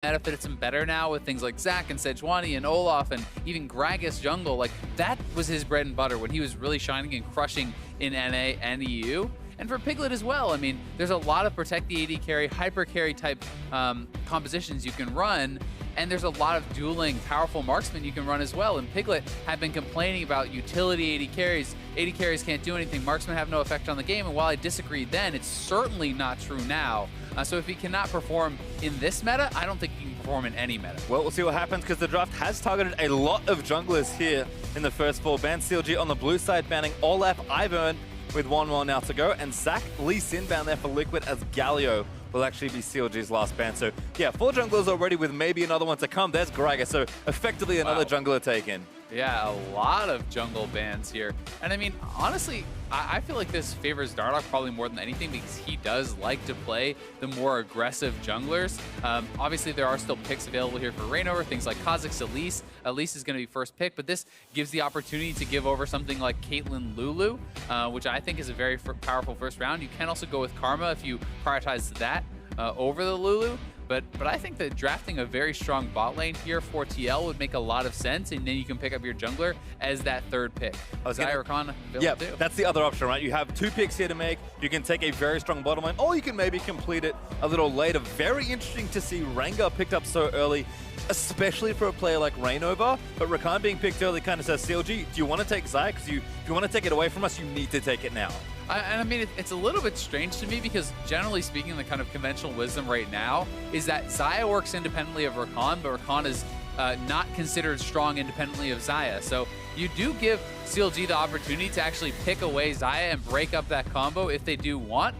meta fits him better now with things like Zac and Sejuani and Olaf and even Gragas jungle. Like, that was his bread and butter when he was really shining and crushing in NA and EU. And for Piglet as well, I mean, there's a lot of protect the AD carry, hyper carry type compositions you can run, and there's a lot of dueling powerful marksmen you can run as well. And Piglet have been complaining about utility AD carries. AD carries can't do anything, marksmen have no effect on the game, and while I disagreed then, it's certainly not true now. So if he cannot perform in this meta, I don't think he can perform in any meta. Well, we'll see what happens, because the draft has targeted a lot of junglers here in the first 4. Banned CLG on the blue side, banning Olaf, Ivern, with 1 more now to go, and Zac Lee Sin bound there for Liquid, as Galio will actually be CLG's last ban. So yeah, 4 junglers already with maybe another one to come. There's Gragas, so effectively another jungler taken. Yeah, a lot of jungle bans here. And I mean, honestly, I feel like this favors Dardoch probably more than anything, because he does like to play the more aggressive junglers. Obviously, there are still picks available here for Reignover, things like Kha'Zix, Elise. Elise is going to be first pick, but this gives the opportunity to give over something like Caitlyn Lulu, which I think is a very powerful first round. You can also go with Karma if you prioritize that over the Lulu. But I think that drafting a very strong bot lane here for TL would make a lot of sense, and then you can pick up your jungler as that 3rd pick. Yeah, that's the other option, right? You have 2 picks here to make. You can take a very strong bottom lane, or you can maybe complete it a little later. Very interesting to see Rengar picked up so early, especially for a player like Reignover. But Rakan being picked early kind of says, CLG, do you want to take Xayah? Because if you want to take it away from us, you need to take it now. And I mean, it's a little bit strange to me, because generally speaking, the kind of conventional wisdom right now is that Xayah works independently of Rakan, but Rakan is not considered strong independently of Xayah. So you do give CLG the opportunity to actually pick away Xayah and break up that combo if they do want.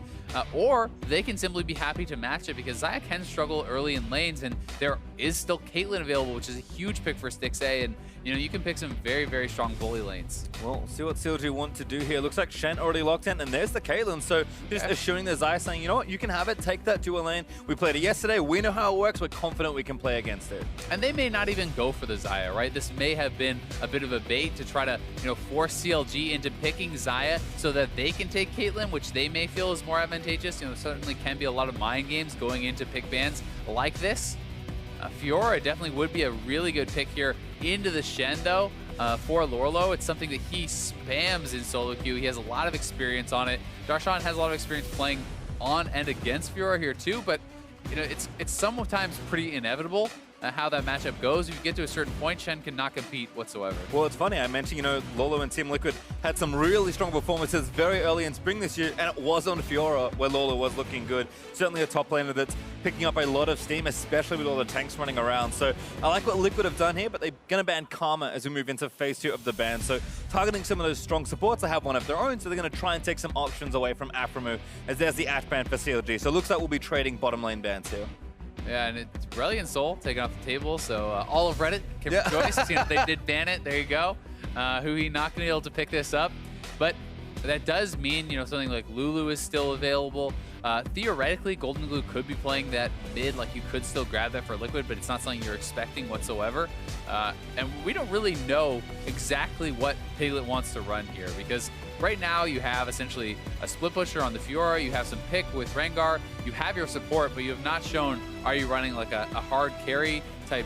Or they can simply be happy to match it, because Xayah can struggle early in lanes, and there is still Caitlyn available, which is a huge pick for Stixxay, and you know, you can pick some very, very strong bully lanes. Well, see what CLG want to do here. Looks like Shen already locked in, and there's the Caitlyn. So just assuring the Xayah, saying, you know what, you can have it, take that dual lane. We played it yesterday, we know how it works, we're confident we can play against it. And they may not even go for the Xayah, right? This may have been a bit of a bait to try to, you know, force CLG into picking Xayah so that they can take Caitlyn, which they may feel is more advantageous. You know, certainly can be a lot of mind games going into pick bans like this. Fiora definitely would be a really good pick here into the Shen, though. For Lorlo, it's something that he spams in solo queue. He has a lot of experience on it. Darshan has a lot of experience playing on and against Fiora here too, but you know, it's sometimes pretty inevitable how that matchup goes. If you get to a certain point, Shen cannot compete whatsoever. Well, it's funny, I mentioned, you know, Lolo and Team Liquid had some really strong performances very early in spring this year, and it was on Fiora where Lolo was looking good. Certainly a top laner that's picking up a lot of steam, especially with all the tanks running around. So I like what Liquid have done here, but they're going to ban Karma as we move into phase 2 of the ban. So targeting some of those strong supports, they have one of their own, so they're going to try and take some options away from Aphromoo, as there's the Ash ban for CLG. So it looks like we'll be trading bottom lane bans here. Yeah, and it's Brilliant Soul taken off the table, so all of Reddit can rejoice. You know, they did ban it, there you go. Huhi not going to be able to pick this up, but that does mean, you know, something like Lulu is still available. Theoretically, Golden Glue could be playing that mid, like you could still grab that for Liquid, but it's not something you're expecting whatsoever. And we don't really know exactly what Piglet wants to run here, because right now you have essentially a split pusher on the Fiora, you have some pick with Rengar, you have your support, but you have not shown, are you running like a hard carry type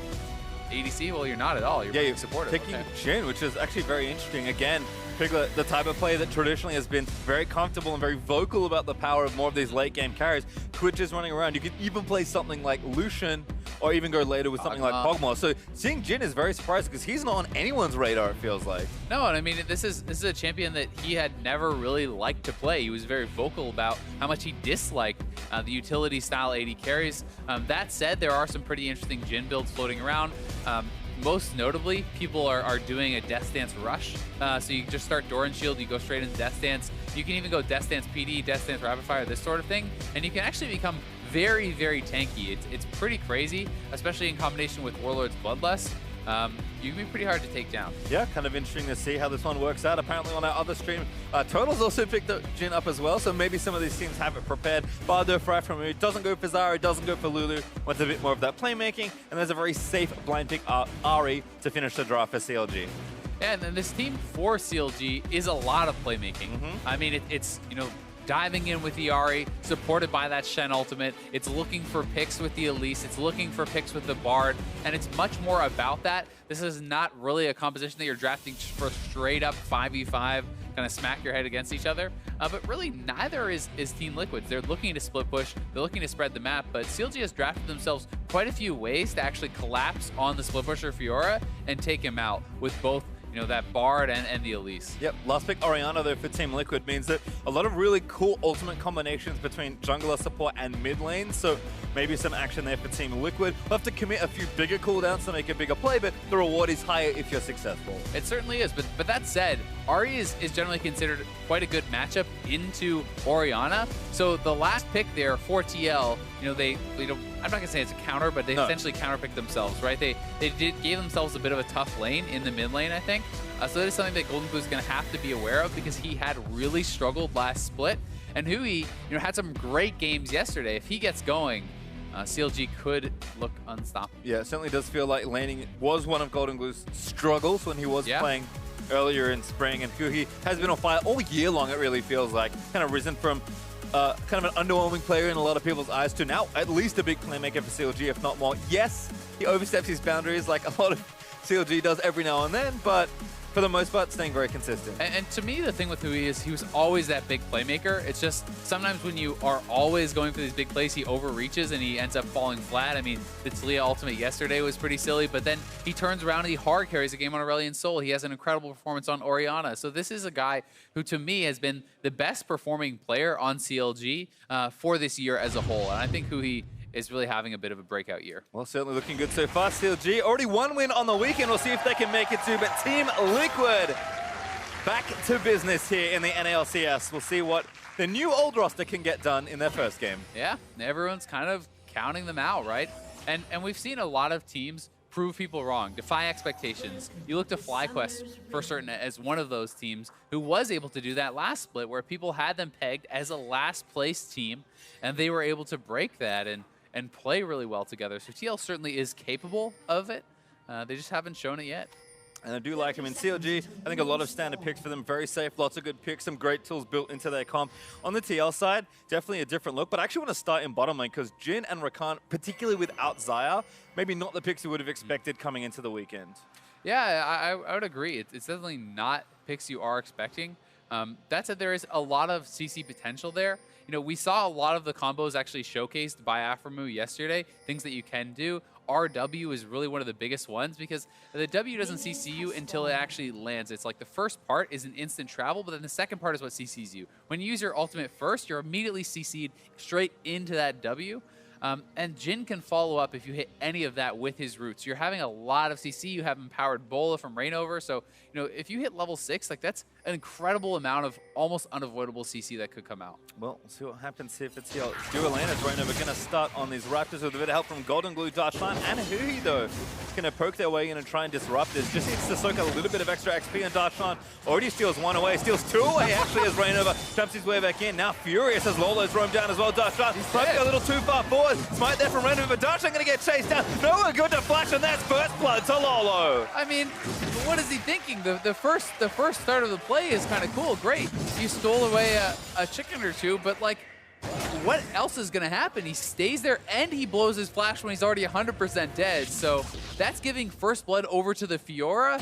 ADC? Well, you're not at all. You're supportive. Picking Jhin, which is actually very interesting. Again, Piglet, the type of player that traditionally has been very comfortable and very vocal about the power of more of these late game carries. Twitch is running around. You could even play something like Lucian, or even go later with something like Pogmos. So seeing Jhin is very surprising, because he's not on anyone's radar, it feels like. No, and I mean, this is a champion that he had never really liked to play. He was very vocal about how much he disliked the utility style AD carries. That said, there are some pretty interesting Jhin builds floating around. Most notably, people are doing a Death Stance rush. So you just start Doran Shield, you go straight into Death Stance. You can even go Death Stance PD, Death Stance Rapid Fire, this sort of thing. And you can actually become very, very tanky. It's pretty crazy, especially in combination with Warlord's Bloodlust. You can be pretty hard to take down. Yeah, kind of interesting to see how this one works out. Apparently on our other stream, Total's also picked up Jhin up as well, so maybe some of these teams have it prepared. Bardo for Aphromoo, doesn't go for Zara, doesn't go for Lulu, wants a bit more of that playmaking, and there's a very safe blind pick Ahri to finish the draft for CLG. Yeah, and then this team for CLG is a lot of playmaking. I mean, it's, you know, diving in with the Ahri, supported by that Shen ultimate. It's looking for picks with the Elise. It's looking for picks with the Bard, and it's much more about that. This is not really a composition that you're drafting for straight up 5v5, kind of smack your head against each other. But really, neither is Team Liquid. They're looking to split push. They're looking to spread the map, but CLG has drafted themselves quite a few ways to actually collapse on the split pusher Fiora and take him out with both, you know, that Bard and the Elise. Yep, last pick Orianna though for Team Liquid means that a lot of really cool ultimate combinations between jungler support and mid lane, so maybe some action there for Team Liquid. We'll have to commit a few bigger cooldowns to make a bigger play, but the reward is higher if you're successful. It certainly is, but that said, Ahri is generally considered quite a good matchup into Orianna. So the last pick there for TL, you know, I'm not gonna say it's a counter, but they essentially counterpicked themselves, right? They gave themselves a bit of a tough lane in the mid lane, I think. So that is something that Golden Glue is gonna have to be aware of, because he had really struggled last split. And Hui, you know, had some great games yesterday. If he gets going, CLG could look unstoppable. Yeah, it certainly does feel like laning was one of Golden Glue's struggles when he was playing earlier in spring, and Hui has been on fire all year long, it really feels like. Kind of risen from kind of an underwhelming player in a lot of people's eyes to now at least a big playmaker for CLG, if not more. Yes, he oversteps his boundaries like a lot of CLG does every now and then, but for the most part, staying very consistent. And to me, the thing with Hui is he was always that big playmaker. It's just sometimes when you are always going for these big plays, he overreaches and he ends up falling flat. I mean, the Talia ultimate yesterday was pretty silly, but then he turns around and he hard carries a game on Aurelion Sol. He has an incredible performance on Orianna. So this is a guy who, to me, has been the best performing player on CLG for this year as a whole. And I think Hui is really having a bit of a breakout year. Well, certainly looking good so far. CLG already one win on the weekend. We'll see if they can make it too. But Team Liquid back to business here in the NALCS. We'll see what the new old roster can get done in their first game. Yeah, everyone's kind of counting them out, right? And we've seen a lot of teams prove people wrong, defy expectations. You look to FlyQuest for certain as one of those teams who was able to do that last split, where people had them pegged as a last place team, and they were able to break that and play really well together. So TL certainly is capable of it. They just haven't shown it yet. And I do like him in CLG. I think a lot of standard picks for them, very safe, lots of good picks, some great tools built into their comp. On the TL side, definitely a different look, but I actually want to start in bottom lane because Jhin and Rakan, particularly without Xayah, maybe not the picks you would have expected coming into the weekend. Yeah, I would agree. It's definitely not picks you are expecting. That said, there is a lot of CC potential there. You know, we saw a lot of the combos actually showcased by Aphromoo yesterday, things that you can do. RW is really one of the biggest ones because the W doesn't CC you until it actually lands. It's like the first part is an instant travel, but then the second part is what CCs you. When you use your ultimate first, you're immediately CC'd straight into that W. And Jhin can follow up if you hit any of that with his roots. You're having a lot of CC. You have empowered Bola from Reignover. So, you know, if you hit level 6, like that's an incredible amount of almost unavoidable CC that could come out. Well, we'll see what happens here for TL. Duelane is Reignover going to start on these Raptors with a bit of help from Golden Glue, Darshine, and Hui, though. Going to poke their way in and try and disrupt this. Just needs to soak a little bit of extra XP, and Darshine already steals one away, steals two away, actually, as Reignover jumps his way back in. Now furious as Lolo's roamed down as well. Darshine might be a little too far forward. Smite there from Reignover, but Darshine going to get chased down. Nowhere good to flash, and that's first blood to Lolo. I mean, what is he thinking? The first start of the play is kind of cool, great. You stole away a chicken or two, but like, what else is gonna happen? He stays there and he blows his flash when he's already 100% dead. So that's giving first blood over to the Fiora.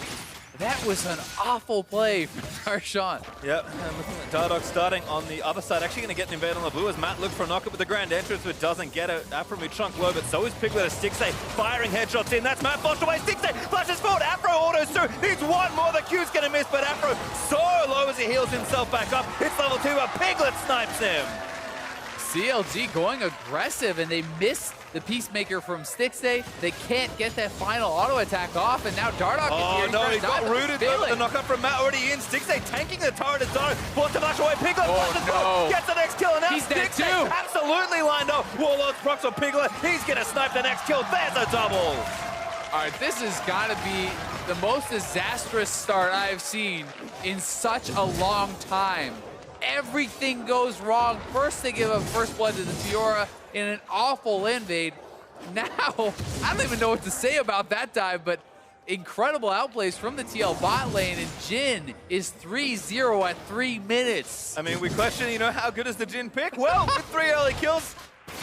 That was an awful play from Darshine. Yep, and looking at Dardoch starting on the other side. Actually going to get an invade on the blue as Matt looked for a knockup with the grand entrance, but doesn't get it. Aphromoo chunk low, but so is Piglet as Stixxay firing headshots in. That's Matt flushed away. Stixxay flashes forward. Afro autos through. Needs one more. The Q's going to miss, but Afro so low as he heals himself back up. Hits level 2, but Piglet snipes him. CLG going aggressive, and they miss the Peacemaker from Stixxay. They can't get that final auto attack off, and now Dardoch is here. Oh no, he got rooted though. The knockup from Matt already in. Stixxay tanking the turret as Dardoch forced to flash away. Piglet gets the next kill, and now he's dead too. Absolutely lined up. Warlord's procs on Piglet. He's gonna snipe the next kill. There's a double. All right, this has got to be the most disastrous start I've seen in such a long time. Everything goes wrong. First, they give up first blood to the Fiora in an awful invade. Now, I don't even know what to say about that dive, but incredible outplays from the TL bot lane, and Jhin is 3-0 at 3 minutes. I mean, we question, you know, how good is the Jhin pick? Well, with 3 early kills,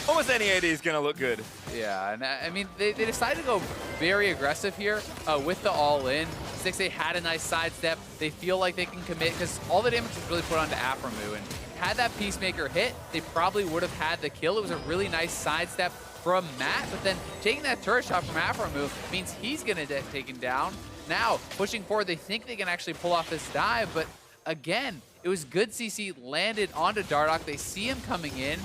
almost any AD is going to look good. Yeah, and I mean, they decided to go very aggressive here with the all-in. 6A had a nice sidestep. They feel like they can commit because all the damage was really put onto Aphromoo, and had that Peacemaker hit, they probably would have had the kill. It was a really nice sidestep from Matt, but then taking that turret shot from Aphromoo means he's going to get taken down. Now, pushing forward, they think they can actually pull off this dive, but again, it was good CC landed onto Dardoch. They see him coming in.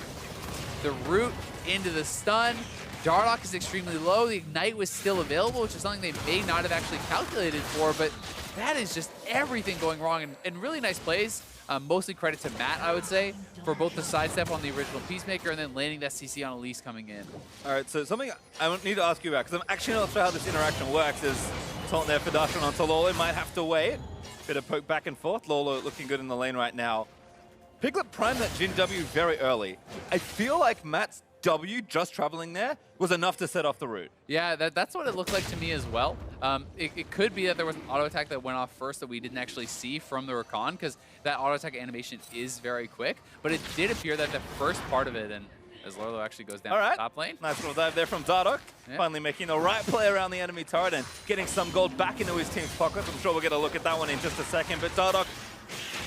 The root into the stun. Dardoch is extremely low. The Ignite was still available, which is something they may not have actually calculated for, but that is just everything going wrong, and really nice plays. Mostly credit to Matt, I would say, for both the sidestep on the original Peacemaker and then landing that CC on Elise coming in. All right, so something I need to ask you about, because I'm actually not sure how this interaction works, is taunt there for Darshan onto Lolo. Might have to wait. Bit of poke back and forth. Lolo looking good in the lane right now. Piglet primed that Jhin W very early. I feel like Matt's W just traveling there was enough to set off the route. Yeah, that's what it looked like to me as well. It could be that there was an auto attack that went off first that we didn't actually see from the Rakan, because that auto attack animation is very quick, but it did appear that the first part of it, and as Lolo actually goes down to the top lane. Nice little dive there from Dardoch. Yeah. Finally making the right play around the enemy turret and getting some gold back into his team's pockets. I'm sure we'll get a look at that one in just a second, but Dardoch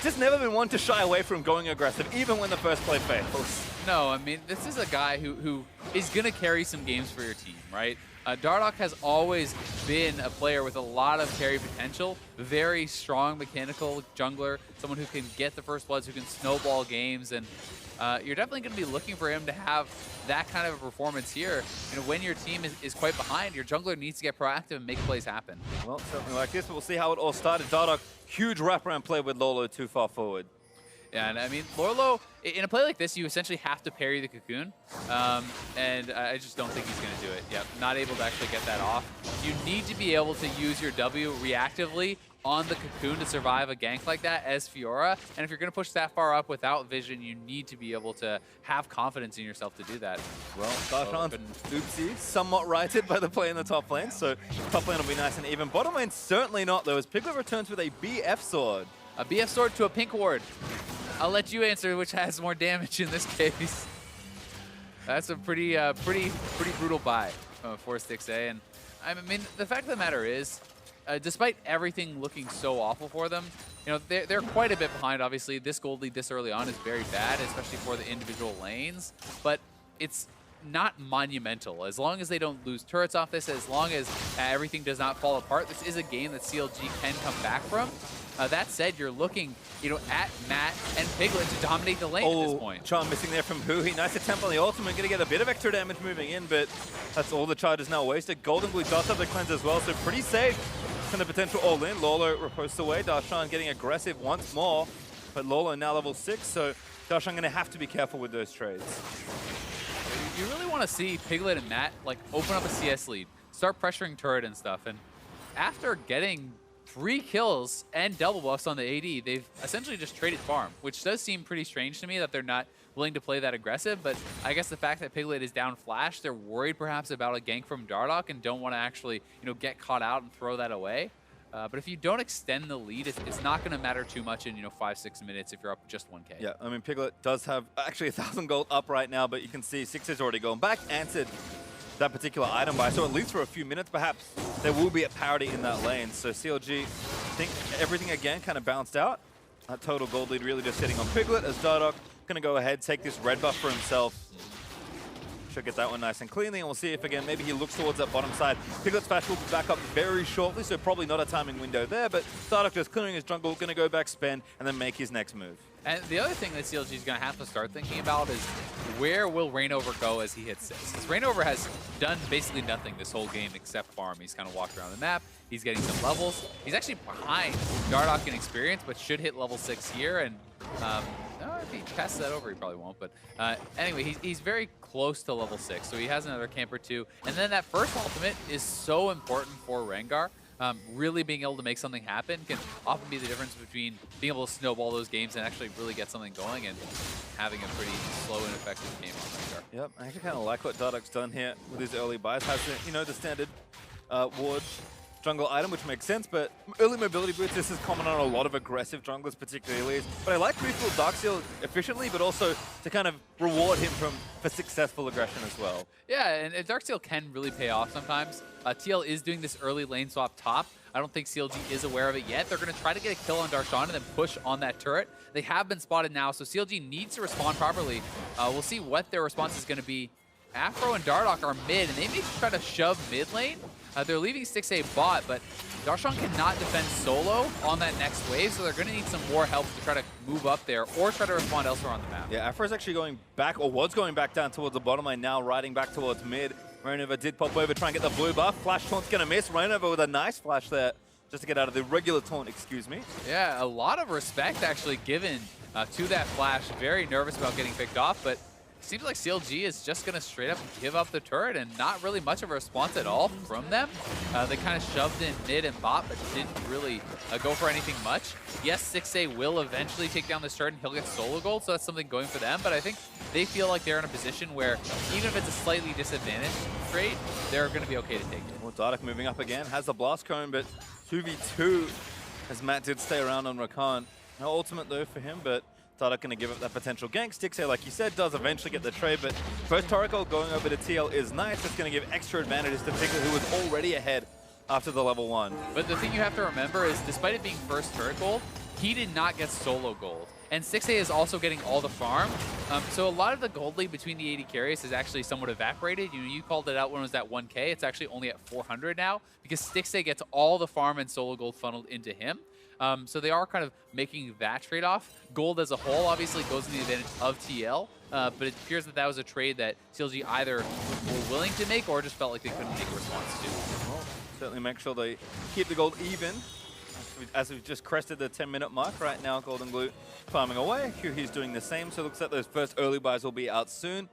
just never been one to shy away from going aggressive, even when the first play fails. No, I mean, this is a guy who is going to carry some games for your team, right? Dardoch has always been a player with a lot of carry potential, very strong mechanical jungler, someone who can get the first bloods, who can snowball games, and you're definitely going to be looking for him to have that kind of a performance here. You know, when your team is quite behind, your jungler needs to get proactive and make plays happen. Well, something like this, but we'll see how it all started. Dardoch, huge wraparound play with Lolo too far forward. Yeah, and I mean, Lolo, in a play like this, you essentially have to parry the cocoon, and I just don't think he's going to do it. Yep, not able to actually get that off. You need to be able to use your W reactively on the cocoon to survive a gank like that as Fiora, and if you're going to push that far up without vision, you need to be able to have confidence in yourself to do that. Well, Darshan's oopsie, somewhat righted by the play in the top lane, so top lane will be nice and even. Bottom lane, certainly not, though, as Piglet returns with a BF sword. A BF sword to a pink ward. I'll let you answer which has more damage in this case. That's a pretty brutal buy for 6A, and I mean, the fact of the matter is, despite everything looking so awful for them, you know, they're quite a bit behind. Obviously, this gold lead this early on is very bad, especially for the individual lanes, but it's not monumental. As long as they don't lose turrets off this, as long as everything does not fall apart, this is a game that CLG can come back from. That said, you're looking, you know, at Matt and Piglet to dominate the lane at this point. Charm missing there from Huhi. Nice attempt on the ultimate. Going to get a bit of extra damage moving in, but that's all the charges now wasted. Golden Blue does have the cleanse as well, so pretty safe from the potential all-in. Lolo riposts away. Darshan getting aggressive once more, but Lolo now level 6, so Darshan going to have to be careful with those trades. You really want to see Piglet and Matt like open up a CS lead, start pressuring turret and stuff, and after getting 3 kills and double buffs on the AD, they've essentially just traded farm, which does seem pretty strange to me that they're not willing to play that aggressive, but I guess the fact that Piglet is down flash, they're worried perhaps about a gank from Dardoch and don't want to actually, you know, get caught out and throw that away. But if you don't extend the lead, it's not going to matter too much in, you know, 5-6 minutes if you're up just 1K. Yeah, I mean, Piglet does have actually 1,000 gold up right now, but you can see 6 is already going back, answered that particular item buy, so at least for a few minutes perhaps there will be a parity in that lane. So CLG, I think everything again kind of balanced out. That total gold lead really just sitting on Piglet as Dardoch going to go ahead, take this red buff for himself. Should get that one nice and cleanly, and we'll see if again maybe he looks towards that bottom side. Piglet's flash will be back up very shortly, so probably not a timing window there, but Dardoch just clearing his jungle, going to go back, spend, and then make his next move. And the other thing that CLG is going to have to start thinking about is where will Reignover go as he hits 6? Because Reignover has done basically nothing this whole game except farm. He's kind of walked around the map. He's getting some levels. He's actually behind Dardoch in experience, but should hit level 6 here. And if he passes that over, he probably won't. But anyway, he's very close to level 6, so he has another camp or 2. And then that first ultimate is so important for Rengar. Really being able to make something happen can often be the difference between being able to snowball those games and actually really get something going and having a pretty slow and effective game on Rengar. Yep, I actually kind of like what Dardoch's done here with his early buys. Has the, you know, the standard ward jungle item, which makes sense, but early mobility boots, this is common on a lot of aggressive junglers, particularly. But I like Crucible Darksteel efficiently, but also to kind of reward him for successful aggression as well. Yeah, and Darksteel can really pay off sometimes. TL is doing this early lane swap top. I don't think CLG is aware of it yet. They're going to try to get a kill on Darshan and then push on that turret. They have been spotted now, so CLG needs to respond properly. We'll see what their response is going to be. Afro and Dardoch are mid, and they may try to shove mid lane. They're leaving 6A bot, but Darshan cannot defend solo on that next wave, so they're going to need some more help to try to move up there or try to respond elsewhere on the map. Yeah, Afro's actually going back, or was going back down towards the bottom lane, now riding back towards mid. Rainover did pop over, try and get the blue buff. Flash taunt's going to miss. Rainover with a nice flash there, just to get out of the regular taunt, excuse me. Yeah, a lot of respect actually given to that flash. Very nervous about getting picked off, but seems like CLG is just going to straight up give up the turret and not really much of a response at all from them. They kind of shoved in mid and bot, but didn't really go for anything much. Yes, 6A will eventually take down this turret and he'll get solo gold, so that's something going for them. But I think they feel like they're in a position where even if it's a slightly disadvantaged trade, they're going to be okay to take it. Well, Dardoch moving up again, has the blast cone, but 2v2 as Matt did stay around on Rakan. No ultimate though for him, but Dardoch going to give up that potential gank. Stixxay, like you said, does eventually get the trade, but first turret goal going over to TL is nice. It's going to give extra advantages to Pickle, who was already ahead after the level 1. But the thing you have to remember is, despite it being first turret gold, he did not get solo gold. And 6A is also getting all the farm. So a lot of the gold lead between the 80 carries is actually somewhat evaporated. You called it out when it was at 1K. It's actually only at 400 now because Stixxay gets all the farm and solo gold funneled into him. So they are kind of making that trade-off. Gold as a whole obviously goes to the advantage of TL, but it appears that that was a trade that CLG either were willing to make or just felt like they couldn't make a response to. Well, certainly make sure they keep the gold even. As we've just crested the 10-minute mark right now, Golden Glue farming away. He's doing the same, so it looks like those first early buys will be out soon.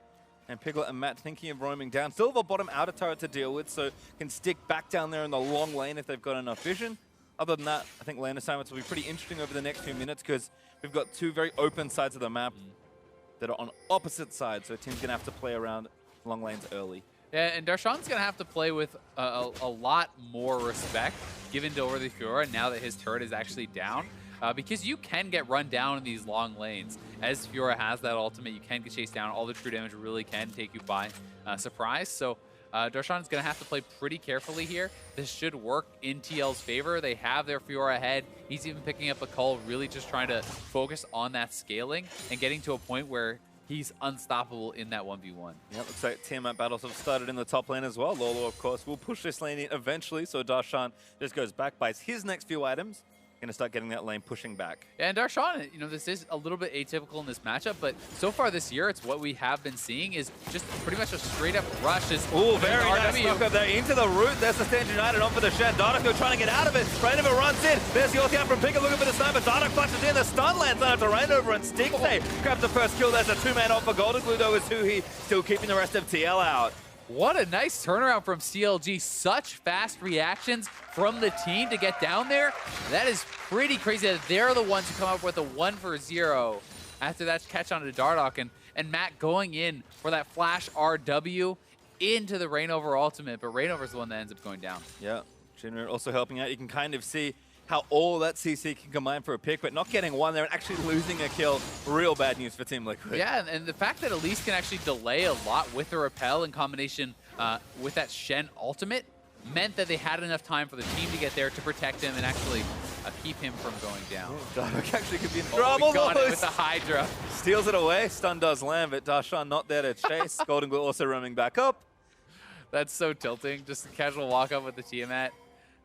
And Piglet and Matt thinking of roaming down. Still have a bottom outer turret to deal with, so can stick back down there in the long lane if they've got enough vision. Other than that, I think lane assignments will be pretty interesting over the next few minutes because we've got two very open sides of the map that are on opposite sides, so a team's going to have to play around long lanes early. Yeah, and Darshan's going to have to play with a lot more respect given to Over the Fiora now that his turret is actually down. Because you can get run down in these long lanes. As Fiora has that ultimate, you can get chased down. All the true damage really can take you by surprise. So Darshan's going to have to play pretty carefully here. This should work in TL's favor. They have their Fiora ahead. He's even picking up a call, really just trying to focus on that scaling and getting to a point where he's unstoppable in that 1v1. Yeah, looks like Tiamat battles have started in the top lane as well. Lolo, of course, will push this lane in eventually, so Darshan just goes back, buys his next few items. Going to start getting that lane pushing back. Yeah, and Darshan, this is a little bit atypical in this matchup, but so far this year, it's what we have been seeing is just pretty much a straight-up rush. Ooh, very nice knock up there into the root. There's the Stand United on for the Shen. Dardoch trying to get out of it. Rainover runs in. There's the ulti out from Pickett looking for the sniper. Dardoch flashes in. The stun lands on to Rainover, and Stixxay grabs the first kill. There's a two-man off for Golden Glue, though, is Suhi still keeping the rest of TL out. What a nice turnaround from CLG. Such fast reactions from the team to get down there. That is pretty crazy that they're the ones who come up with a 1-for-0 after that catch onto Dardoch. And Matt going in for that flash RW into the Rainover ultimate, but Rainover's the one that ends up going down. Yeah, Junior also helping out. You can kind of see how all that CC can combine for a pick, but not getting one there and actually losing a kill. Real bad news for Team Liquid. Yeah, and the fact that Elise can actually delay a lot with the repel in combination with that Shen ultimate meant that they had enough time for the team to get there to protect him and actually keep him from going down. Dardoch actually could be in trouble. We got it with the Hydra. Steals it away. Stun does land, but Darshan not there to chase. Golden Glue also roaming back up. That's so tilting. Just a casual walk up with the Tiamat.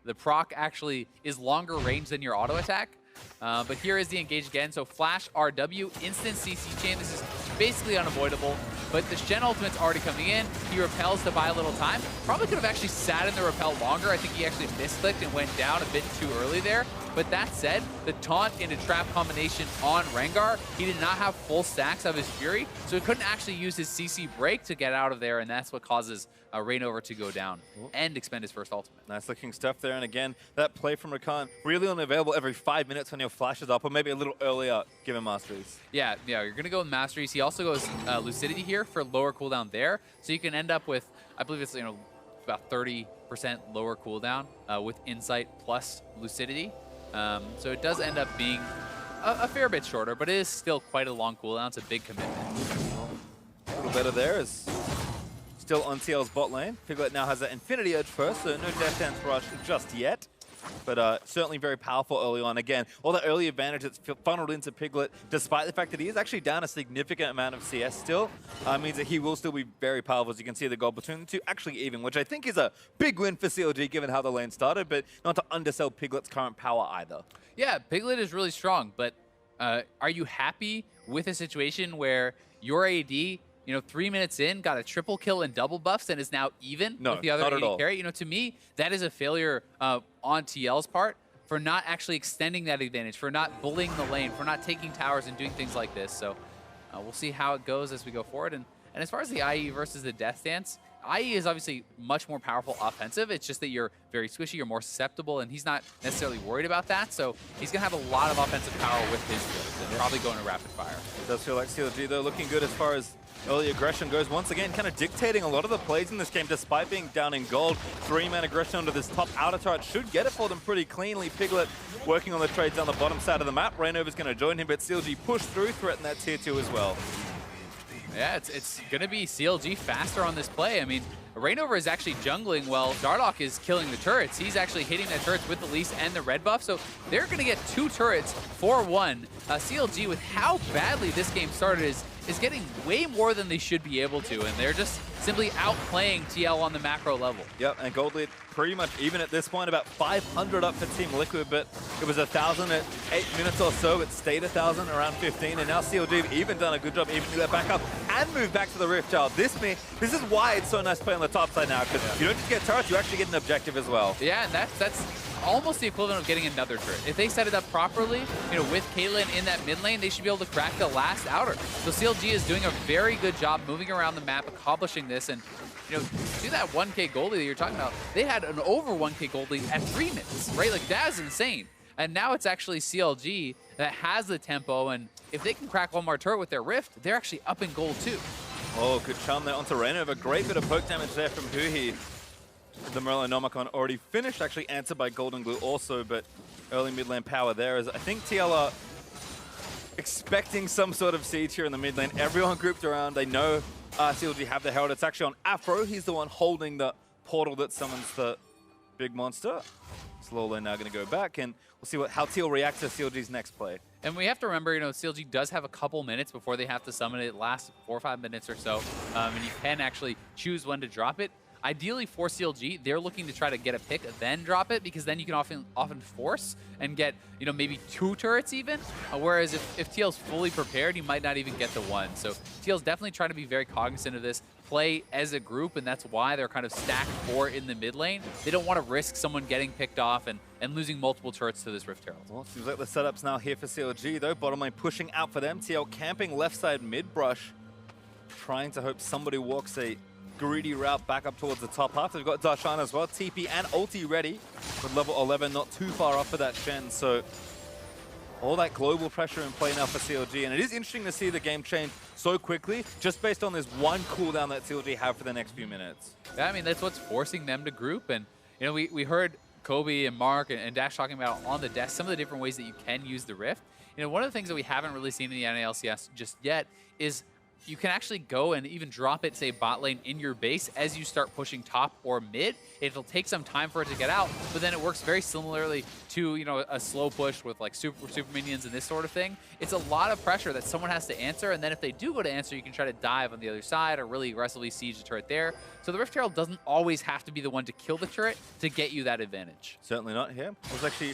The proc actually is longer range than your auto attack. But here is the engage again. So flash RW, instant CC chain. This is basically unavoidable. But the Shen ultimate's already coming in. He repels to buy a little time. Probably could have actually sat in the repel longer. I think he actually misclicked and went down a bit too early there. But that said, the taunt into trap combination on Rengar, he did not have full stacks of his Fury, so he couldn't actually use his CC break to get out of there, and that's what causes Rainover to go down and expend his first ultimate. Nice looking stuff there, and again, that play from Rakan, really only available every 5 minutes when your flash is up, or maybe a little earlier, given Masteries. Yeah, you're going to go with Masteries. He also goes Lucidity here for lower cooldown there, so you can end up with, I believe it's, about 30% lower cooldown with Insight plus Lucidity. So it does end up being a fair bit shorter, but it is still quite a long cooldown. It's a big commitment. A little better there is still on TL's bot lane. Piglet now has that Infinity Edge first, so no Death Dance Rush just yet. But certainly very powerful early on. Again, all the early advantage that's funneled into Piglet, despite the fact that he is actually down a significant amount of CS still, means that he will still be very powerful. As you can see, the goal between the two actually even, which I think is a big win for CLG given how the lane started, but not to undersell Piglet's current power either. Yeah, Piglet is really strong, but are you happy with a situation where your AD, 3 minutes in, got a triple kill and double buffs and is now even with the other AD carry? To me, that is a failure on TL's part for not actually extending that advantage, for not bullying the lane, for not taking towers and doing things like this. So we'll see how it goes as we go forward. And as far as the IE versus the Death Dance, IE is obviously much more powerful offensive. It's just that you're very squishy, you're more susceptible, and he's not necessarily worried about that. So he's going to have a lot of offensive power with his skills and probably going to rapid fire. It does feel like CLG, though, looking good as far as early aggression goes. Once again, kind of dictating a lot of the plays in this game, despite being down in gold. 3-man aggression onto this top outer turret should get it for them pretty cleanly. Piglet working on the trades down the bottom side of the map. Rainover's going to join him, but CLG push through, threaten that tier 2 as well. Yeah, it's going to be CLG faster on this play. I mean, Rainover is actually jungling while Dardoch is killing the turrets. He's actually hitting the turrets with the Lease and the red buff, so they're going to get 2 turrets for 1. CLG, with how badly this game started, is getting way more than they should be able to, and they're just simply outplaying TL on the macro level. Yep, and Gold lead pretty much even at this point, about 500 up for Team Liquid, but it was 1,000 at 8 minutes or so. It stayed 1,000 around 15, and now CLG have even done a good job evening that back up and move back to the Rift Child. This is why it's so nice to play on the top side now, because you don't just get turrets, you actually get an objective as well. Yeah, and that's almost the equivalent of getting another turret. If they set it up properly, with Caitlyn in that mid lane, they should be able to crack the last outer. So CLG is doing a very good job moving around the map, accomplishing this, and do that 1K gold lead that you're talking about. They had an over 1K gold lead at 3 minutes, right? Like, that is insane. And now it's actually CLG that has the tempo, and if they can crack one more turret with their Rift, they're actually up in gold too. Oh, good charm there onto Rainover. Great bit of poke damage there from Huhi. The Morello Nomicon already finished, actually answered by Golden Glue also, but early mid lane power there. As I think TL are expecting some sort of siege here in the mid lane. Everyone grouped around. They know CLG have the Herald. It's actually on Afro. He's the one holding the portal that summons the big monster. Slow lane now going to go back, and we'll see how TL reacts to CLG's next play. And we have to remember, CLG does have a couple minutes before they have to summon it. It lasts 4 or 5 minutes or so, and you can actually choose when to drop it. Ideally for CLG, they're looking to try to get a pick, then drop it, because then you can often force and get, maybe 2 turrets even. Whereas if TL's fully prepared, you might not even get the 1. So TL's definitely trying to be very cognizant of this, play as a group, and that's why they're kind of stacked 4 in the mid lane. They don't want to risk someone getting picked off and losing multiple turrets to this Rift Herald. Well, seems like the setup's now here for CLG, though. Bottom lane pushing out for them. TL camping left side mid brush, trying to hope somebody walks a greedy route back up towards the top half. They've got Darshan as well, TP and ulti ready with level 11, not too far off for that Shen. So all that global pressure in play now for CLG, and it is interesting to see the game change so quickly just based on this one cooldown that CLG have for the next few minutes. Yeah, I mean, that's what's forcing them to group, and we heard Kobe and Mark and Dash talking about on the desk some of the different ways that you can use the Rift. One of the things that we haven't really seen in the LCS just yet is you can actually go and even drop it, say, bot lane in your base as you start pushing top or mid. It'll take some time for it to get out, but then it works very similarly to, a slow push with like super minions and this sort of thing. It's a lot of pressure that someone has to answer, and then if they do go to answer, you can try to dive on the other side or really aggressively siege the turret there. So the Rift Herald doesn't always have to be the one to kill the turret to get you that advantage. Certainly not here. I was actually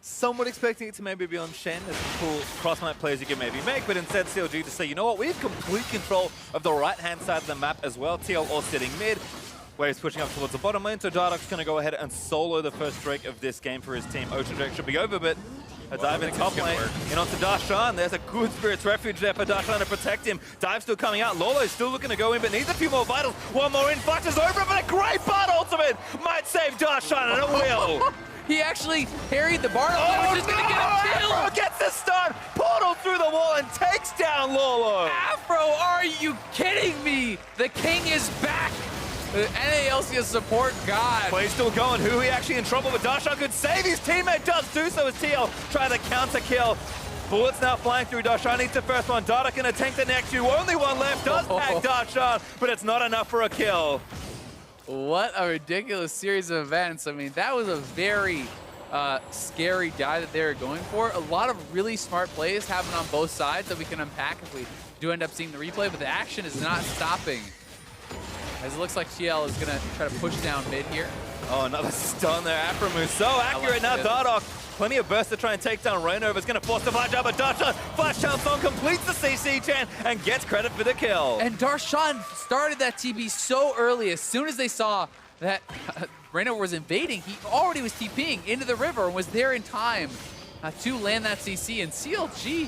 somewhat expecting it to maybe be on Shen as cool cross-map plays you can maybe make, but instead CLG to say, you know what, we have complete control of the right-hand side of the map as well. TL all sitting mid, where he's pushing up towards the bottom lane, so Dardoch's going to go ahead and solo the first Drake of this game for his team. Ocean Drake should be over, but a dive in top lane, in onto Darshan. There's a good Spirit's Refuge there for Darshan to protect him. Dive still coming out. Lolo's still looking to go in, but needs a few more vitals. One more in, Flash is over, but a great Bard ultimate might save Darshan, and it will. He actually parried the Bard, which is going to get a kill. Afro gets the stun, portal through the wall, and takes down Lolo. Afro, are you kidding me? The king is back. The NALCS support god. Play still going. Hui actually in trouble, but Darshan could save his teammate. Does do so as TL trying to counter kill. Bullets now flying through. Darshan needs the first one. Dada gonna tank the next two. Only one left. Does tag Darshan, but it's not enough for a kill. What a ridiculous series of events. I mean, that was a very scary die that they were going for. A lot of really smart plays happen on both sides that we can unpack if we do end up seeing the replay, but the action is not stopping. As it looks like TL is going to try to push down mid here. Oh, another stun there. Aphromoo so accurate now. Dardoch, plenty of burst to try and take down Reignover. Is going to force the flash out, but Darshan flash jumps on, completes the CC chain, and gets credit for the kill. And Darshan started that TP so early. As soon as they saw that Reignover was invading, he already was TPing into the river and was there in time to land that CC. And CLG,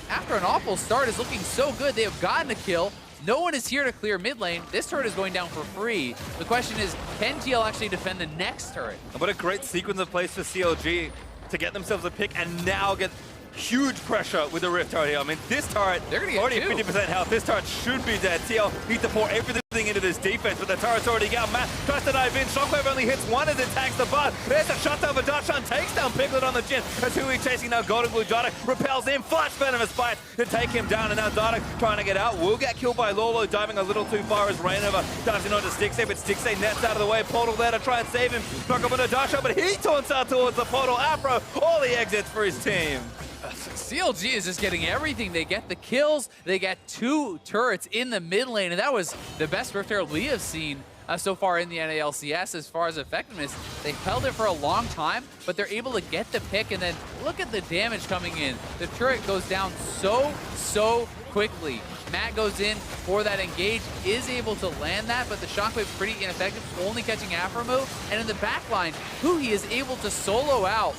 after an awful start, is looking so good. They have gotten a kill. No one is here to clear mid lane. This turret is going down for free. The question is, can TL actually defend the next turret? What a great sequence of plays for CLG to get themselves a pick and now get huge pressure with the Rift turret here. I mean, this turret already at 50% health. This turret should be dead. TL needs to pour everything into this defense, but the turret's already down. Matt tries to dive in. Shockwave only hits one as it tags the butt. There's a shutdown, but Darshan takes down Piglet on the chin. That's who he's chasing now. Golden Glue. Dardoch repels in. Flash Venomous Bites to take him down, and now Dardoch trying to get out. Will get killed by Lolo, diving a little too far as Reignover dives in onto Stixxay, but Stixxay nets out of the way. Portal there to try and save him. Knock up onto Darshan, but he taunts out towards the portal. Afro, all the exits for his team. CLG is just getting everything. They get the kills. They get 2 turrets in the mid lane, and that was the best Rift Herald we have seen so far in the NALCS as far as effectiveness. They held it for a long time, but they're able to get the pick, and then look at the damage coming in. The turret goes down so quickly. Matt goes in for that engage, is able to land that, but the shockwave pretty ineffective, only catching Aphromoo. And in the back line, Hui is able to solo out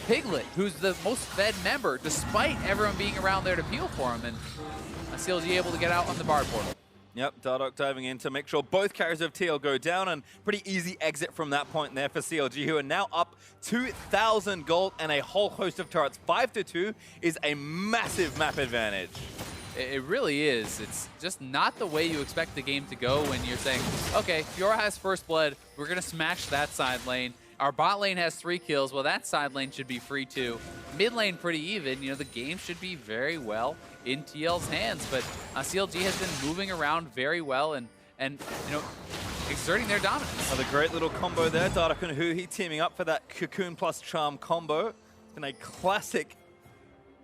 Piglet, who's the most fed member, despite everyone being around there to peel for him, and CLG able to get out on the Bard portal. Yep, Dardoch diving in to make sure both carriers of TL go down, and pretty easy exit from that point there for CLG, who are now up 2,000 gold and a whole host of turrets. 5-2 is a massive map advantage. It really is. It's just not the way you expect the game to go when you're saying, okay, Fiora has first blood, we're going to smash that side lane. Our bot lane has 3 kills. Well, that side lane should be free too. Mid lane pretty even. You know, the game should be very well in TL's hands. But CLG has been moving around very well and you know, exerting their dominance. Another great little combo there. Dardoch and Hui teaming up for that Cocoon plus Charm combo. It's been a classic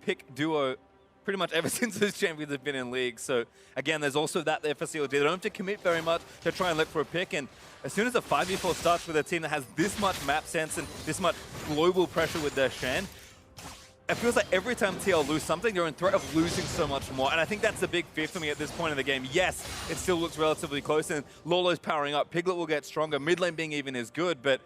pick duo pretty much ever since those champions have been in league. So again, there's also that there for CLG. They don't have to commit very much to try and look for a pick. And as soon as a 5v4 starts with a team that has this much map sense and this much global pressure with their Shen, it feels like every time TL lose something, they're in threat of losing so much more. And I think that's the big fear for me at this point in the game. Yes, it still looks relatively close, and Lolo's powering up. Piglet will get stronger. Mid lane being even is good, but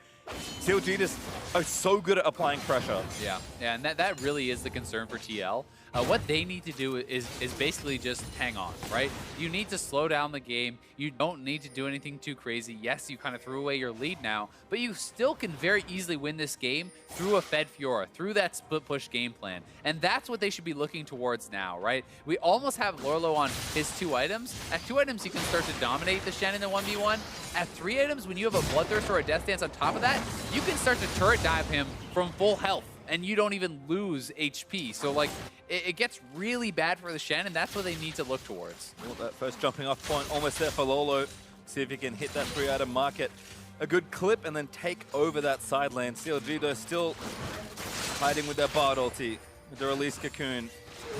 CLG just are so good at applying pressure. Yeah, and that really is the concern for TL. What they need to do is basically just hang on, right? You need to slow down the game. You don't need to do anything too crazy. Yes, you kind of threw away your lead now, but you still can very easily win this game through a fed Fiora, through that split push game plan. And that's what they should be looking towards now, right? We almost have Lorlo on his 2 items. At 2 items, you can start to dominate the Shen in the 1v1. At 3 items, when you have a Bloodthirst or a Death Dance on top of that, you can start to turret dive him from full health, and you don't even lose HP. So, like, it gets really bad for the Shen, and that's what they need to look towards. Well, that first jumping off point almost there for Lolo. See if he can hit that 3-item market. A good clip and then take over that side lane. CLG, though, still hiding with their Bard ulti. With the release Cocoon.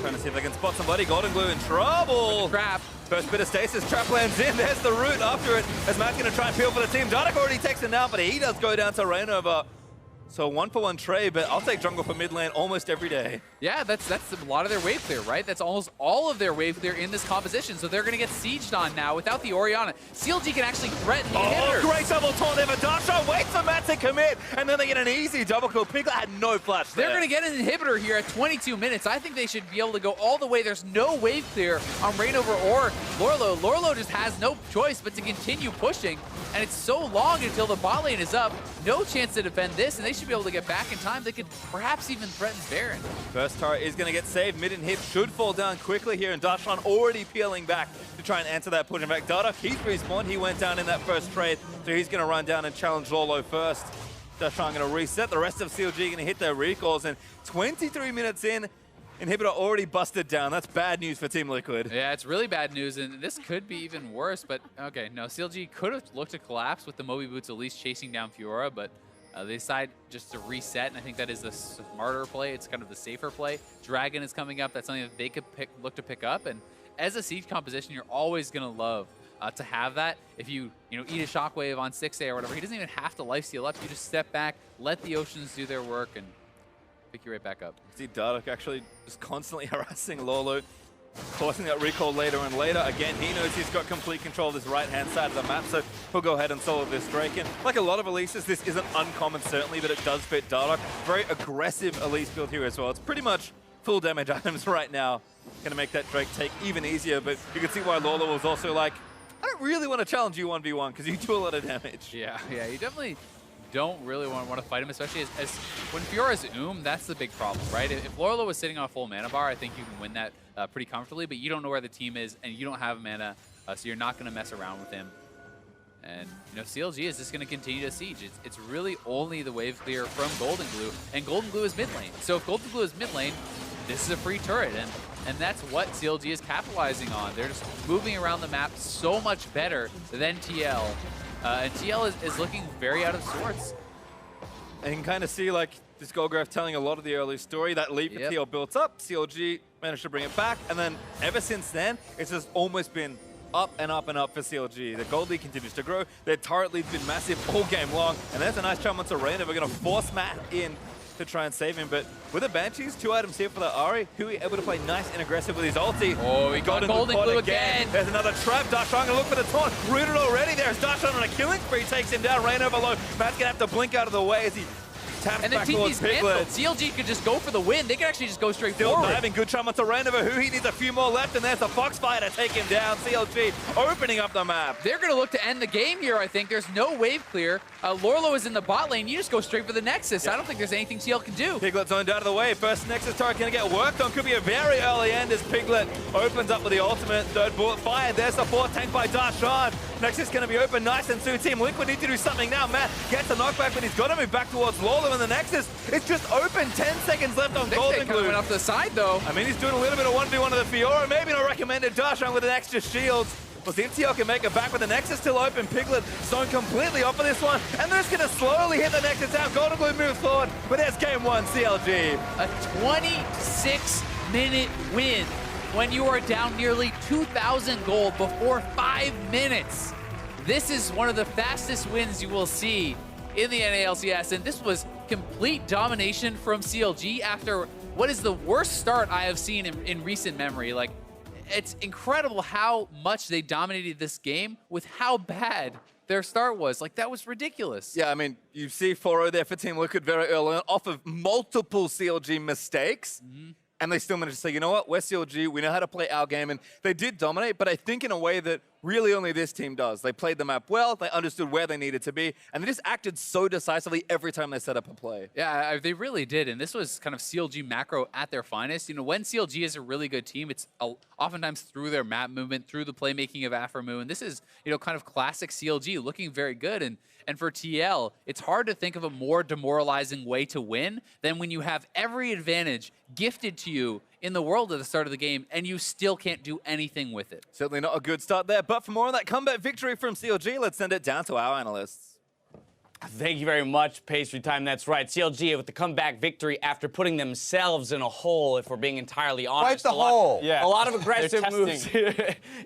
Trying to see if they can spot somebody. Golden Glue in trouble. Trap. First bit of stasis. Trap lands in. There's the root after it. As Matt's going to try and peel for the team. Dardoch already takes it now, but he does go down to Reignover. So 1-for-1 trade, but I'll take jungle for mid lane almost every day. Yeah, that's a lot of their wave clear, right? That's almost all of their wave clear in this composition, so they're going to get sieged on now without the Orianna. CLG can actually threaten the inhibitor. Great double taunt there, but Darshan waits for Matt to the commit, and then they get an easy double kill. Piglet had no flash there. They're going to get an inhibitor here at 22 minutes. I think they should be able to go all the way. There's no wave clear on Reignover or Lorlo. Lorlo just has no choice but to continue pushing, and it's so long until the bot lane is up. No chance to defend this, and they should be able to get back in time. They could perhaps even threaten Baron. First turret is going to get saved. Mid and hip should fall down quickly here, and Darshan already peeling back to try and answer that push. In fact, Dardoch, he's respawned. He went down in that first trade, so he's going to run down and challenge Lolo first. Darshan going to reset. The rest of CLG going to hit their recalls, and 23 minutes in, inhibitor already busted down. That's bad news for Team Liquid. Yeah, it's really bad news, and this could be even worse, but okay, no, CLG could have looked to collapse with the Moby Boots at least chasing down Fiora, but they decide just to reset, and I think that is the smarter play. It's kind of the safer play. Dragon is coming up. That's something that they could look to pick up, and as a siege composition, you're always going to love to have that. If you eat a shockwave on 6A or whatever, he doesn't even have to lifesteal up. You just step back, let the oceans do their work, and pick you right back up. See Dardoch actually just constantly harassing Lolo, forcing that recall later and later. Again, he knows he's got complete control of this right-hand side of the map, so he'll go ahead and solo this Drake. And like a lot of Elises, this isn't uncommon, certainly, but it does fit Dardoch. Very aggressive Elise build here as well. It's pretty much full damage items right now. Gonna make that Drake take even easier, but you can see why Lolo was also like, I don't really want to challenge you 1v1 because you do a lot of damage. Yeah, you definitely don't really want to fight him, especially as when Fiora's that's the big problem, right? If Lorlo was sitting on a full mana bar, I think you can win that pretty comfortably, but you don't know where the team is and you don't have mana, so you're not going to mess around with him. And, CLG is just going to continue to siege. It's really only the wave clear from Golden Glue, and Golden Glue is mid lane. So if Golden Glue is mid lane, this is a free turret, and that's what CLG is capitalizing on. They're just moving around the map so much better than TL. And TL is looking very out of sorts. And you can kind of see, like, this Golgraph telling a lot of the early story. That lead for TL built up. CLG managed to bring it back. And then ever since then, it's just almost been up and up and up for CLG. The gold lead continues to grow. Their turret lead's been massive all game long. And there's a nice jump onto Reignover. We're going to force Matt in to try and save him, but with the Banshees, 2 items here for the Ahri, Hui able to play nice and aggressive with his ulti. Oh, he got Golden Glue again. There's another trap. Darshan gonna look for the taunt. Rooted already. There's Darshan on a killing spree, takes him down. Reignover low. Matt's gonna have to blink out of the way as he taps and then back towards TP's Piglet. CLG could just go for the win. They could actually just go straight Still forward. diving, good jump onto Reignover. Hui needs a few more left, and there's the Foxfire to take him down. CLG opening up the map. They're going to look to end the game here, I think. There's no wave clear. Lorlo is in the bot lane. You just go straight for the Nexus. I don't think there's anything TL can do. Piglet zoned out of the way. First Nexus turret going to get worked on. Could be a very early end as Piglet opens up with the ultimate. Third bullet fired. There's the fourth tank by Darshan. Nexus going to be open nice and soon. Team Liquid need to do something now. Matt gets a knockback, but he's got to move back towards Lolo and the Nexus. It's just open. 10 seconds left on Golden Glue. Went off the side, though. I mean, he's doing a little bit of 1v1 to the Fiora. Maybe not recommended. Darshan with an extra shield. We'll see if TL can make it back with the Nexus still open. Piglet zone completely off of this one. And they're just going to slowly hit the Nexus out. Golden Glue moves forward. But there's game 1, CLG. A 26-minute win when you are down nearly 2,000 gold before 5 minutes. This is one of the fastest wins you will see in the NALCS, and this was complete domination from CLG after what is the worst start I have seen in recent memory. Like, it's incredible how much they dominated this game with how bad their start was. Like, that was ridiculous. Yeah, I mean, you see 4-0 there for Team Liquid very early on, off of multiple CLG mistakes. And they still managed to say, you know what, we're CLG, we know how to play our game. And they did dominate, but I think in a way that really only this team does. They played the map well, they understood where they needed to be, and they just acted so decisively every time they set up a play. Yeah, they really did, and this was kind of CLG macro at their finest. When CLG is a really good team, it's oftentimes through their map movement, through the playmaking of Aphromoo, and this is, kind of classic CLG, looking very good. And for TL, it's hard to think of a more demoralizing way to win than when you have every advantage gifted to you in the world at the start of the game, and you still can't do anything with it. Certainly not a good start there, but for more on that comeback victory from CLG, let's send it down to our analysts. Thank you very much, Pastry Time. That's right. CLG with the comeback victory after putting themselves in a hole, if we're being entirely honest. Quite the hole. Yeah. A lot of aggressive moves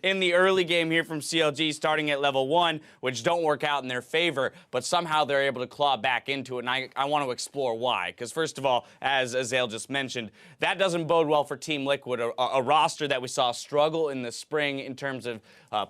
in the early game here from CLG, starting at level 1, which don't work out in their favor, but somehow they're able to claw back into it, and I want to explore why. Because first of all, as Azale just mentioned, that doesn't bode well for Team Liquid, a roster that we saw struggle in the spring in terms of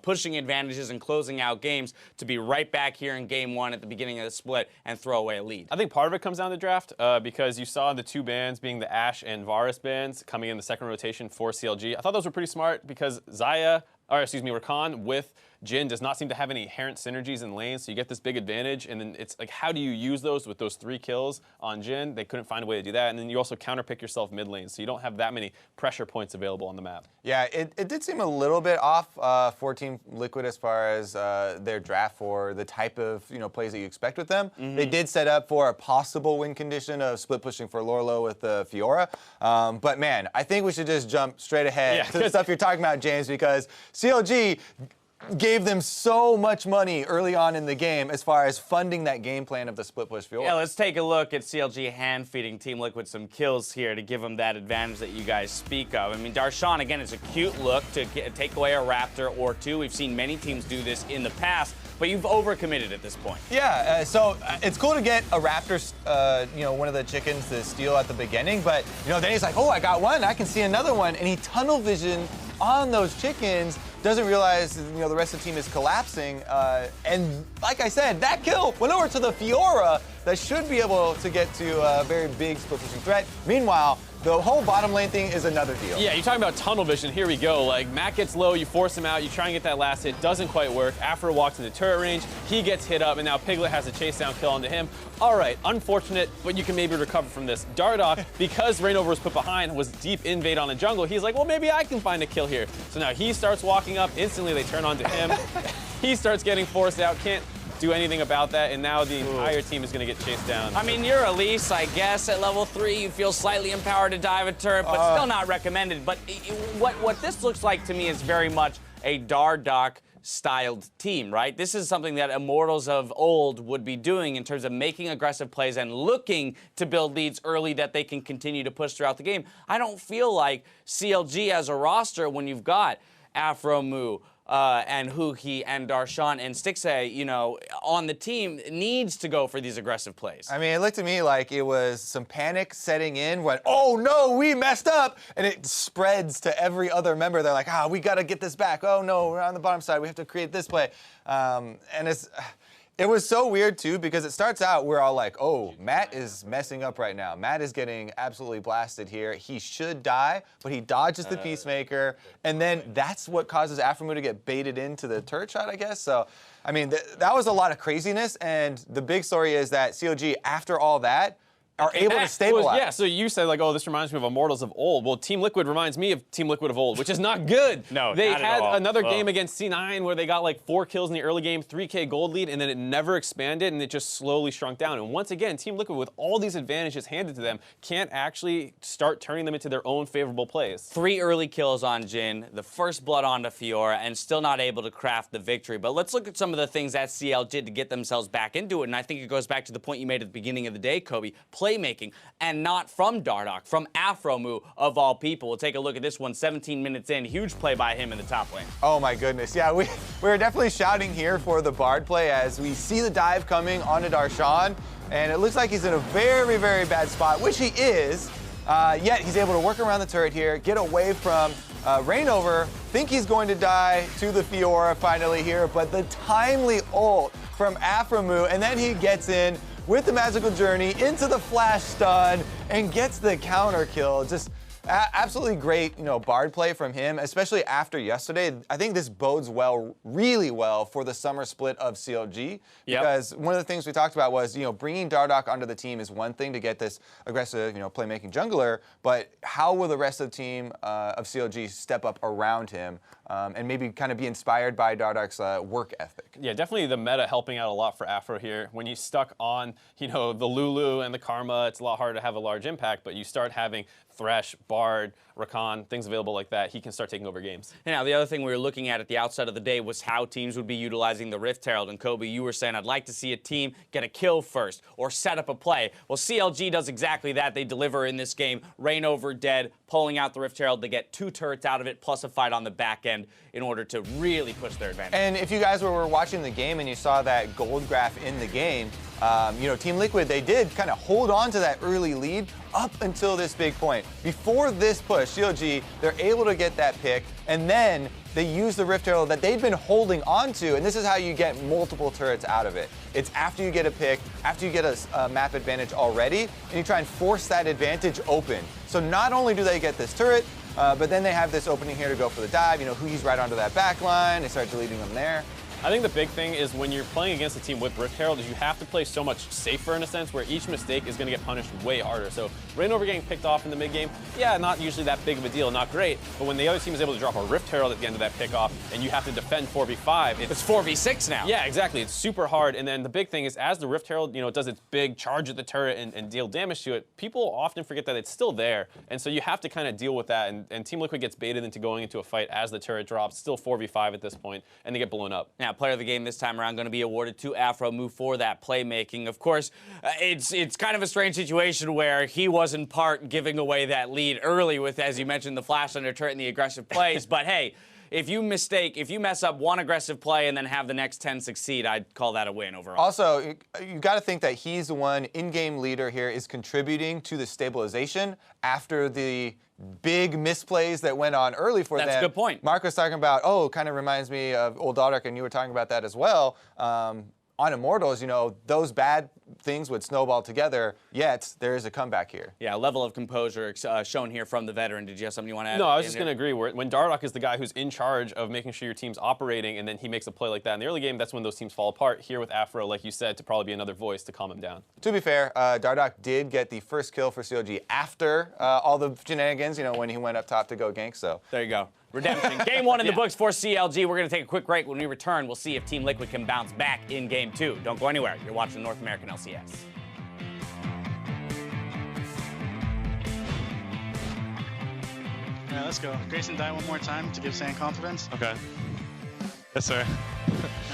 pushing advantages and closing out games, to be right back here in game 1 at the beginning of the split and throw away a lead. I think part of it comes down to draft because you saw the two bans being the Ashe and Varus bans coming in the second rotation for CLG. I thought those were pretty smart because Rakan with Jhin does not seem to have any inherent synergies in lanes, so you get this big advantage, and then it's like, how do you use those with those 3 kills on Jhin? They couldn't find a way to do that, and then you also counterpick yourself mid lane, so you don't have that many pressure points available on the map. Yeah, it did seem a little bit off for Team Liquid as far as their draft for the type of plays that you expect with them. They did set up for a possible win condition of split pushing for Lorlo with Fiora, but man, I think we should just jump straight ahead to the stuff you're talking about, James, because CLG gave them so much money early on in the game as far as funding that game plan of the split push Fiora. Yeah, let's take a look at CLG hand-feeding Team Liquid some kills here to give them that advantage that you guys speak of. I mean, Darshan, again, it's a cute look to take away a Raptor or 2. We've seen many teams do this in the past, but you've overcommitted at this point. Yeah, so it's cool to get a Raptor, one of the chickens to steal at the beginning, but then he's like, oh, I got one, I can see another one, and he tunnel vision on those chickens, doesn't realize the rest of the team is collapsing, and like I said, that kill went over to the Fiora that should be able to get to a very big split pushing threat. Meanwhile, the whole bottom lane thing is another deal. Yeah, you're talking about tunnel vision. Here we go. Like, Matt gets low, you force him out, you try and get that last hit, doesn't quite work. Afro walks into turret range, he gets hit up, and now Piglet has a chase down kill onto him. All right, unfortunate, but you can maybe recover from this. Dardoch, because Reignover was put behind, was deep invade on a jungle. He's like, well, maybe I can find a kill here. So now he starts walking up. Instantly, they turn onto him. He starts getting forced out, can't do anything about that, and now the entire team is going to get chased down. I mean, you're Elise, I guess, at level 3. You feel slightly empowered to dive a turret, but still not recommended. But what this looks like to me is very much a Dardoch-styled team, right? This is something that Immortals of old would be doing in terms of making aggressive plays and looking to build leads early that they can continue to push throughout the game. I don't feel like CLG as a roster, when you've got Afromu, and Huhi and Darshan and Stixxay, on the team, needs to go for these aggressive plays. I mean, it looked to me like it was some panic setting in when, oh no, we messed up, and it spreads to every other member. They're like, we got to get this back. Oh no, we're on the bottom side. We have to create this play. And it was so weird, too, because it starts out, we're all like, oh, Matt is messing up right now. Matt is getting absolutely blasted here. He should die, but he dodges the Peacemaker. And then that's what causes Afromu to get baited into the turret shot, I guess. So, I mean, that was a lot of craziness. And the big story is that CLG, after all that, are able to stabilize. Well, yeah, so you said, like, oh, this reminds me of Immortals of old. Well, Team Liquid reminds me of Team Liquid of old, which is not good. No, they not had at all. another game against C9 where they got like 4 kills in the early game, 3K gold lead, and then it never expanded, and it just slowly shrunk down. And once again, Team Liquid, with all these advantages handed to them, can't actually start turning them into their own favorable plays. 3 early kills on Jhin, the first blood onto Fiora, and still not able to craft the victory. But let's look at some of the things that CL did to get themselves back into it, and I think it goes back to the point you made at the beginning of the day, Kobe, playmaking. And not from Dardoch, from Afromu, of all people. We'll take a look at this one, 17 minutes in. Huge play by him in the top lane. Oh my goodness. Yeah, we're definitely shouting here for the Bard play as we see the dive coming onto Darshan, and it looks like he's in a very, very bad spot, which he is. Yet he's able to work around the turret here, get away from Reignover, think he's going to die to the Fiora finally here, but the timely ult from Afromu, and then he gets in with the magical journey into the flash stun and gets the counter kill. Just absolutely great, Bard play from him, especially after yesterday. I think this bodes well, really well, for the summer split of CLG. Because one of the things we talked about was, bringing Dardoch onto the team is one thing to get this aggressive, playmaking jungler, but how will the rest of the team of CLG step up around him and maybe kind of be inspired by Dardoch's work ethic? Yeah, definitely the meta helping out a lot for Afro here. When you stuck on, the Lulu and the Karma, it's a lot harder to have a large impact, but you start having Thresh, Bard, Rakan, things available like that, he can start taking over games. Now, the other thing we were looking at the outset of the day was how teams would be utilizing the Rift Herald. And Kobe, you were saying, I'd like to see a team get a kill first or set up a play. Well, CLG does exactly that. They deliver in this game. Reignover dead, pulling out the Rift Herald. They get 2 turrets out of it, plus a fight on the back end in order to really push their advantage. And if you guys were watching the game and you saw that gold graph in the game, Team Liquid, they did kind of hold on to that early lead up until this big point. Before this push, CLG, they're able to get that pick, and then they use the Rift Herald that they've been holding onto, and this is how you get multiple turrets out of it. It's after you get a pick, after you get a map advantage already, and you try and force that advantage open. So not only do they get this turret, but then they have this opening here to go for the dive. You know, Hui's right onto that back line. They start deleting them there. I think the big thing is when you're playing against a team with Rift Herald is you have to play so much safer in a sense where each mistake is going to get punished way harder. So Rainover getting picked off in the mid game, yeah, not usually that big of a deal, not great. But when the other team is able to drop a Rift Herald at the end of that pickoff and you have to defend 4v5, it's 4v6 now. Yeah, exactly. It's super hard. And then the big thing is as the Rift Herald, you know, does its big charge at the turret and deal damage to it, people often forget that it's still there. And so you have to kind of deal with that. And Team Liquid gets baited into going into a fight as the turret drops, still 4v5 at this point, and they get blown up. Now, player of the game this time around going to be awarded to Afro Move for that playmaking. Of course, it's kind of a strange situation where he was in part giving away that lead early with, as you mentioned, the flash under turret and the aggressive plays. But hey, if you mess up one aggressive play and then have the next 10 succeed, I'd call that a win overall. Also, you got to think that he's the one in-game leader here, is contributing to the stabilization after the big misplays that went on early for them. That's a good point. Mark was talking about, kind of reminds me of Old Dalek, and you were talking about that as well. On Immortals, you know, those bad things would snowball together, yet there is a comeback here. Yeah, level of composure shown here from the veteran. Did you have something you want to add? No, I was just going to agree. When Dardoch is the guy who's in charge of making sure your team's operating and then he makes a play like that in the early game, that's when those teams fall apart. Here with Afro, like you said, to probably be another voice to calm him down. To be fair, Dardoch did get the first kill for CLG after all the shenanigans, you know, when he went up top to go gank, so. There you go. Redemption. Game 1 in the books for CLG. We're going to take a quick break. When we return, we'll see if Team Liquid can bounce back in Game 2. Don't go anywhere. You're watching the North American LCS. Yeah, let's go. Grayson, die one more time to give Sam confidence. Okay. Yes, sir.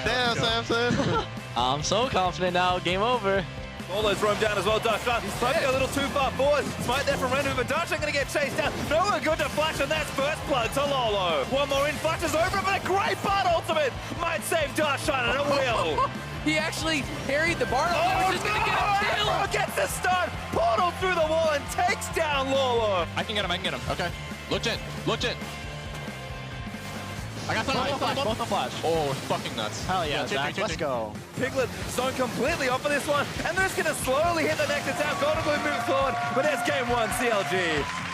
Damn, Samson. I'm so confident now. Game over. Lolo's roamed down as well. Darshan might be a little too far forward. Smite there from Rendu, but Darshan going to get chased down. Nowhere good to flash, and that's first blood to Lolo. One more in, flashes over, but a great Bard ultimate might save Darshan, and it will. He actually parried the Bard. Oh, He's going to get a kill. Lolo gets the stun, portal through the wall, and takes down Lolo. I can get him. Okay. Looked in. I got both the flash. Oh, fucking nuts. Hell yeah, Zach. Let's go. Piglet zone completely off of this one, and they're just going to slowly hit the next attack. Golden Glue moves forward, but there's game 1, CLG.